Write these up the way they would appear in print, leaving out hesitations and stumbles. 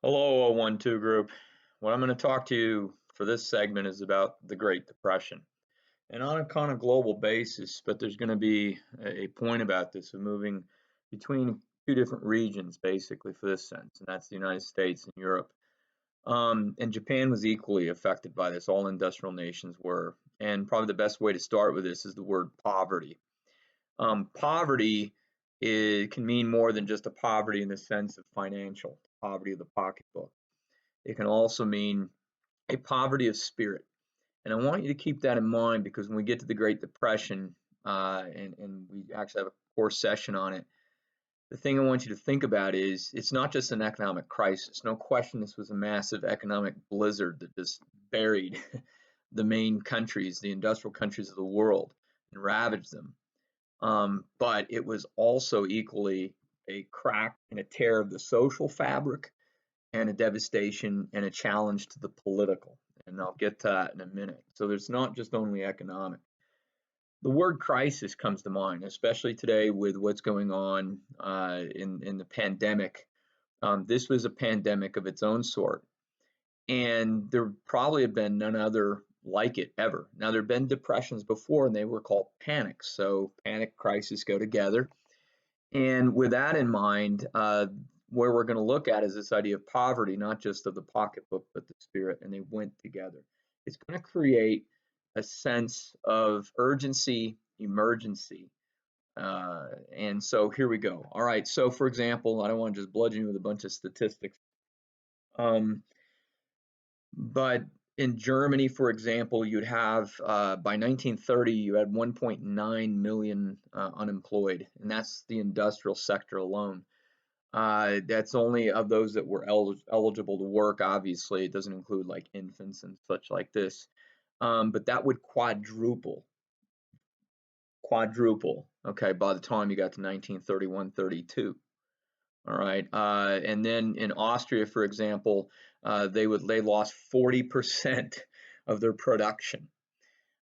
Hello, 012 group. What I'm going to talk to you for this segment is about the Great Depression. And on a kind of global basis, but there's going to be a point about this of moving between two different regions, basically, for this sense, and that's the United States and Europe. And Japan was equally affected by this. All industrial nations were. And probably the best way to start with this is the word poverty. Poverty can mean more than just a poverty in the sense of financial, poverty of the pocketbook. It can also mean a poverty of spirit. And I want you to keep that in mind because when we get to the Great Depression, and we actually have a course session on it, the thing I want you to think about is it's not just an economic crisis. No question, this was a massive economic blizzard that just buried the main countries, the industrial countries of the world, and ravaged them. But it was also equally a crack and a tear of the social fabric and a devastation and a challenge to the political. And I'll get to that in a minute. So there's not just only economic. The word crisis comes to mind, especially today with what's going on in the pandemic. This was a pandemic of its own sort, and there probably have been none other like it ever. Now, there have been depressions before, and they were called panics. So panic, crisis go together. And with that in mind, where we're going to look at is this idea of poverty, not just of the pocketbook, but the spirit, and they went together. It's going to create a sense of urgency, emergency. And so here we go. All right. So, for example, I don't want to just bludgeon you with a bunch of statistics. But in Germany, for example, you'd have by 1930, you had 1.9 million unemployed, and that's the industrial sector alone. That's only of those that were eligible to work. Obviously, it doesn't include like infants and such like this. But that would quadruple. Okay, by the time you got to 1931, 32. All right, and then in Austria, for example, they lost 40% of their production.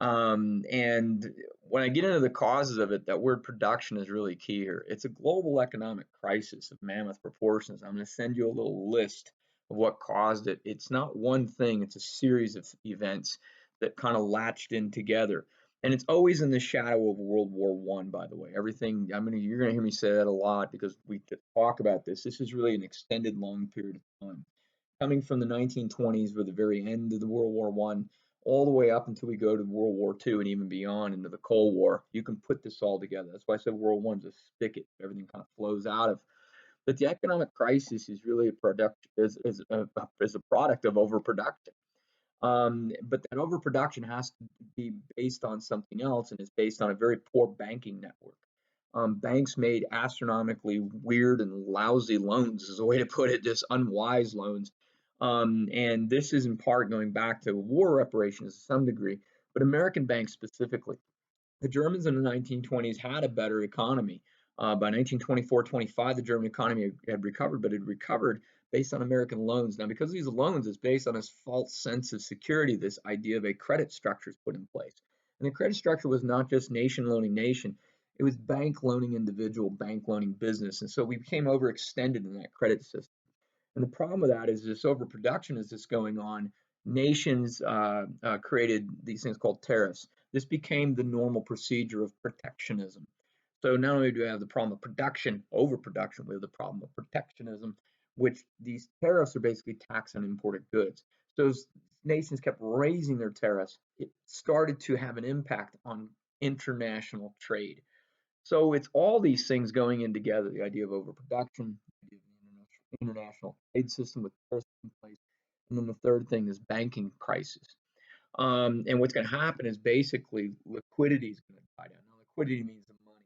And when I get into the causes of it, that word production is really key here. It's a global economic crisis of mammoth proportions. I'm going to send you a little list of what caused it. It's not one thing, it's a series of events that kind of latched in together. And it's always in the shadow of World War One, by the way. Everything you're gonna hear me say that a lot because we could talk about this. This is really an extended long period of time. Coming from the 1920s, where the very end of the World War One, all the way up until we go to World War Two and even beyond into the Cold War, you can put this all together. That's why I said World One's a spigot. Everything kind of flows out of. But the economic crisis is really is a product of overproduction. But that overproduction has to be based on something else, and it's based on a very poor banking network. Banks made astronomically weird and lousy loans, is a way to put it, just unwise loans. And this is in part going back to war reparations to some degree, but American banks specifically. The Germans in the 1920s had a better economy. By 1924-25, the German economy had recovered, but it recovered based on American loans. Now, because these loans is based on this false sense of security, this idea of a credit structure is put in place. And the credit structure was not just nation loaning nation, it was bank loaning individual, bank loaning business. And so we became overextended in that credit system. And the problem with that is this overproduction is this going on. Nations created these things called tariffs. This became the normal procedure of protectionism. So not only do we have the problem of production, overproduction, we have the problem of protectionism, which these tariffs are basically tax on imported goods. So as nations kept raising their tariffs, it started to have an impact on international trade. So it's all these things going in together, the idea of overproduction, the idea of an international trade system with tariffs in place, and then the third thing is banking crisis. And what's going to happen is basically liquidity is going to die down. Now, liquidity means the money.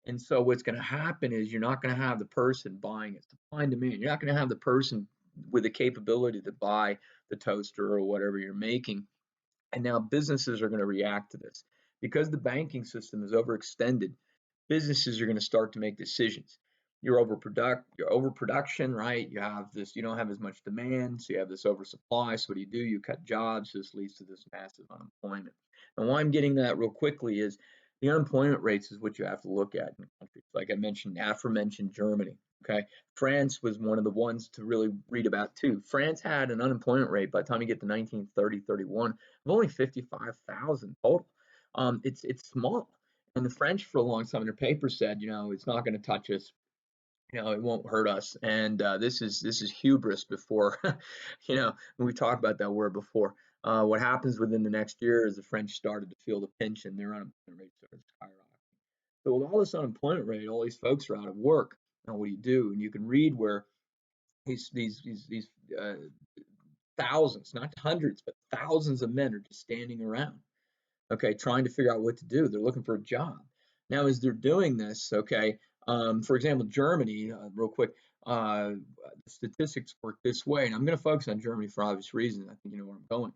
And so what's going to happen is you're not going to have the person buying it, supply and demand. You're not going to have the person with the capability to buy the toaster or whatever you're making. And now businesses are going to react to this. Because the banking system is overextended, businesses are going to start to make decisions. Your overproduction, right? You have this, you don't have as much demand, so you have this oversupply. So what do? You cut jobs. This leads to this massive unemployment. And why I'm getting that real quickly is the unemployment rates is what you have to look at in countries like I mentioned, aforementioned Germany. Okay, France was one of the ones to really read about too. France had an unemployment rate by the time you get to 1930-31 of only 55,000 total. It's small, and the French for a long time in their paper said, it's not going to touch us, it won't hurt us. And this is hubris before, we talked about that word before. What happens within the next year is the French started to feel the pinch and their unemployment rate started skyrocketing. So with all this unemployment rate, all these folks are out of work. Now what do you do? And you can read where these uh, thousands, not hundreds, but thousands of men are just standing around, okay, trying to figure out what to do. They're looking for a job. Now, as they're doing this, okay, for example, Germany, real quick, the statistics work this way, and I'm going to focus on Germany for obvious reasons. I think you know where I'm going.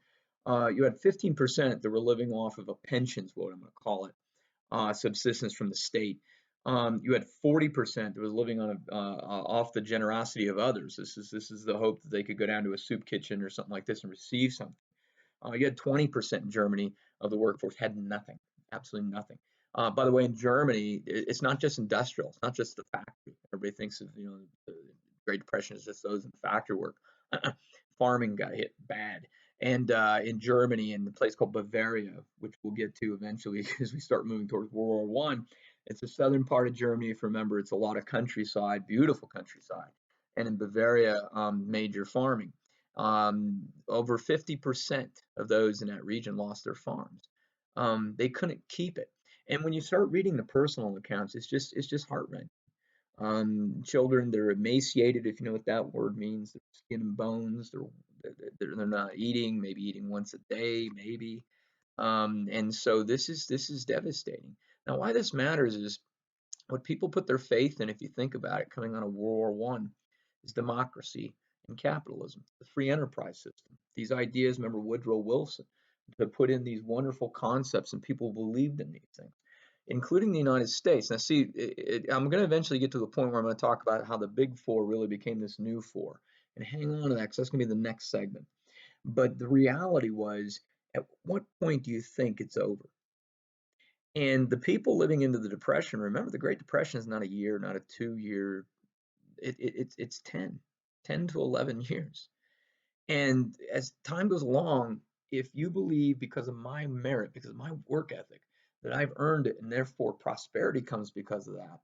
You had 15% that were living off of a pension, is what I'm going to call it, subsistence from the state. You had 40% that was living on off the generosity of others. This is the hope that they could go down to a soup kitchen or something like this and receive something. You had 20% in Germany of the workforce had nothing, absolutely nothing. By the way, in Germany, it's not just industrial. It's not just the factory. Everybody thinks of the Great Depression is just those in factory work. Farming got hit bad, and in Germany, in a place called Bavaria, which we'll get to eventually as we start moving towards World War One. It's the southern part of Germany. If you remember, it's a lot of countryside, beautiful countryside, and in Bavaria, major farming. Over 50% of those in that region lost their farms. They couldn't keep it. And when you start reading the personal accounts, it's just heart-wrenching. Children, they're emaciated, if you know what that word means. They're skin and bones. They're not eating, maybe eating once a day, maybe. And so this is devastating. Now, why this matters is what people put their faith in, if you think about it, coming out of World War I, is democracy and capitalism, the free enterprise system. These ideas, remember Woodrow Wilson, to put in these wonderful concepts, and people believed in these things, including the United States. Now, see, I'm going to eventually get to the point where I'm going to talk about how the big four really became this new four. And hang on to that, because that's going to be the next segment. But the reality was, at what point do you think it's over? And the people living into the Depression, remember, the Great Depression is not a year, not a 2 year, it's 10 to 11 years. And as time goes along, if you believe because of my merit, because of my work ethic, that I've earned it and therefore prosperity comes because of that,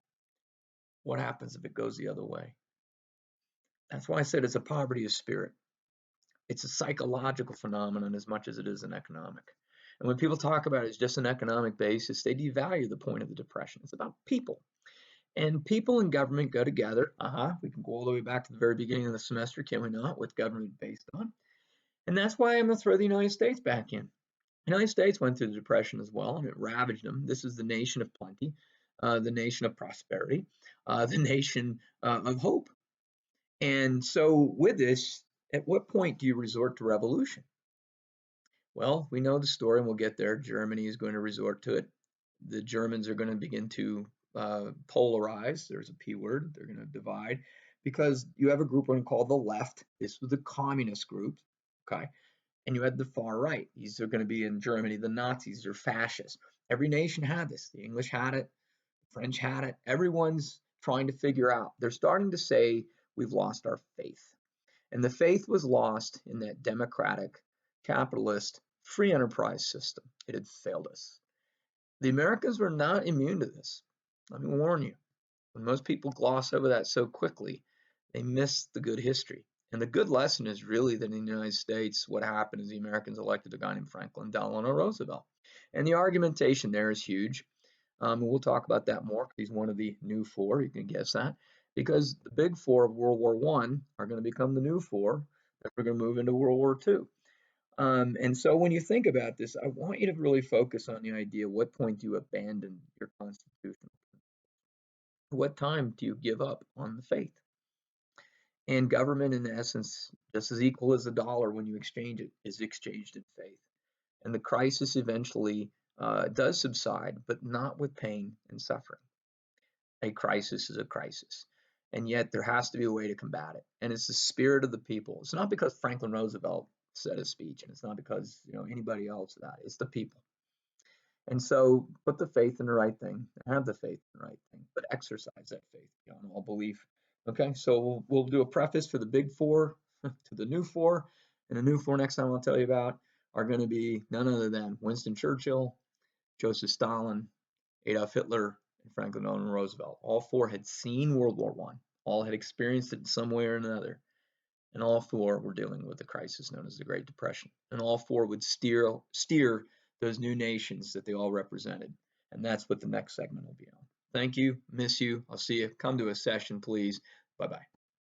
what happens if it goes the other way? That's why I said it's a poverty of spirit. It's a psychological phenomenon as much as it is an economic. And when people talk about it as just an economic basis, they devalue the point of the Depression. It's about people. And people and government go together. We can go all the way back to the very beginning of the semester, can we not? What government based on? And that's why I'm going to throw the United States back in. The United States went through the Depression as well, and it ravaged them. This is the nation of plenty, the nation of prosperity, the nation of hope. And so, with this, at what point do you resort to revolution? Well, we know the story, and we'll get there. Germany is going to resort to it. The Germans are going to begin to polarize. There's a P word. They're going to divide because you have a group called the left. This was the communist group, okay? And you had the far right. These are going to be in Germany. The Nazis are fascists. Every nation had this. The English had it. The French had it. Everyone's trying to figure out. They're starting to say we've lost our faith. And the faith was lost in that democratic, capitalist, free enterprise system. It had failed us. The Americans were not immune to this. Let me warn you. When most people gloss over that so quickly, they miss the good history. And the good lesson is really that in the United States, what happened is the Americans elected a guy named Franklin Delano Roosevelt. And the argumentation there is huge. We'll talk about that more because he's one of the new four. You can guess that. Because the big four of World War One are going to become the new four that we're going to move into World War Two. And so when you think about this, I want you to really focus on the idea, what point do you abandon your Constitution? What time do you give up on the faith? And government, in essence, just as equal as a dollar when you exchange it, is exchanged in faith. And the crisis eventually does subside, but not with pain and suffering. A crisis is a crisis. And yet there has to be a way to combat it. And it's the spirit of the people. It's not because Franklin Roosevelt said a speech, and it's not because anybody else that. It's the people. And so put the faith in the right thing, have the faith in the right thing, but exercise that faith beyond all belief Okay, so we'll do a preface for the big four to the new four, and the new four next time I'll tell you about are going to be none other than Winston Churchill, Joseph Stalin, Adolf Hitler, and Franklin Delano Roosevelt. All four had seen World War I. All had experienced it in some way or another. And all four were dealing with the crisis known as the Great Depression. And all four would steer those new nations that they all represented. And that's what the next segment will be on. Thank you. Miss you. I'll see you. Come to a session, please. Bye-bye.